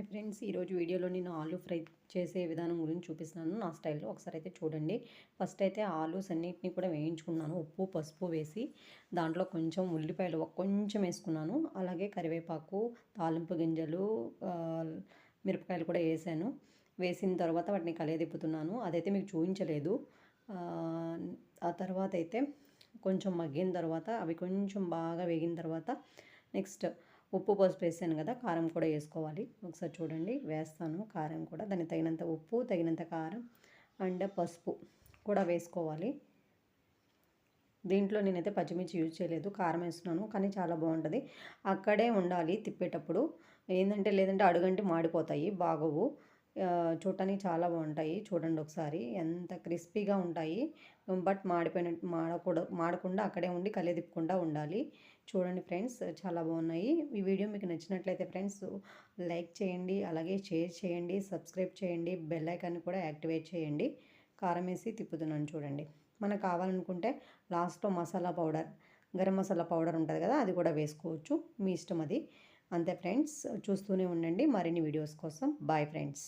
Friends ఈరోజు వీడియోలో నేను ఆలూ ఫ్రై చేసే విధానం గురించి చూపిస్తున్నాను నా స్టైల్లో. ఒకసారి అయితే చూడండి. ఫస్ట్ అయితే ఆలూస్ అన్నిటిని కూడా వేయించుకున్నాను ఉప్పు పసుపు వేసి. దాంట్లో కొంచెం ఉల్లిపాయలు కొంచెం వేసుకున్నాను, అలాగే కరివేపాకు, తాలింపు గింజలు, మిరపకాయలు కూడా వేసాను. వేసిన తర్వాత వాటిని కలియదిప్పుతున్నాను. అదైతే మీకు చూపించలేదు. ఆ తర్వాత అయితే కొంచెం మగ్గిన తర్వాత అవి కొంచెం బాగా వేగిన తర్వాత నెక్స్ట్ ఉప్పు పసుపు వేసాను కదా, కారం కూడా వేసుకోవాలి. ఒకసారి చూడండి, వేస్తాను కారం కూడా. దానికి తగినంత ఉప్పు, తగినంత కారం అండ్ పసుపు కూడా వేసుకోవాలి. దీంట్లో నేనైతే పచ్చిమిర్చి యూజ్ చేయలేదు, కారం వేస్తున్నాను. కానీ చాలా బాగుంటుంది. అక్కడే ఉండాలి తిప్పేటప్పుడు, ఏంటంటే లేదంటే అడుగంటి మాడిపోతాయి, బాగోవు. చూడటానికి చాలా బాగుంటాయి. చూడండి ఒకసారి ఎంత క్రిస్పీగా ఉంటాయి. బట్ మాడకుండా అక్కడే ఉండి తిప్పుకుంటూ ఉండాలి. చూడండి ఫ్రెండ్స్, చాలా బాగున్నాయి. ఈ వీడియో మీకు నచ్చినట్లయితే ఫ్రెండ్స్ లైక్ చేయండి, అలాగే షేర్ చేయండి, సబ్స్క్రైబ్ చేయండి, బెల్ ఐకాన్ కూడా యాక్టివేట్ చేయండి. కారం వేసి తిప్పుతున్నాను చూడండి. మనకు కావాలనుకుంటే లాస్ట్లో మసాలా పౌడర్, గరం మసాలా పౌడర్ ఉంటుంది కదా, అది కూడా వేసుకోవచ్చు, మీ ఇష్టం అది. అంతే ఫ్రెండ్స్, చూస్తూనే ఉండండి మరిన్ని వీడియోస్ కోసం. Bye friends.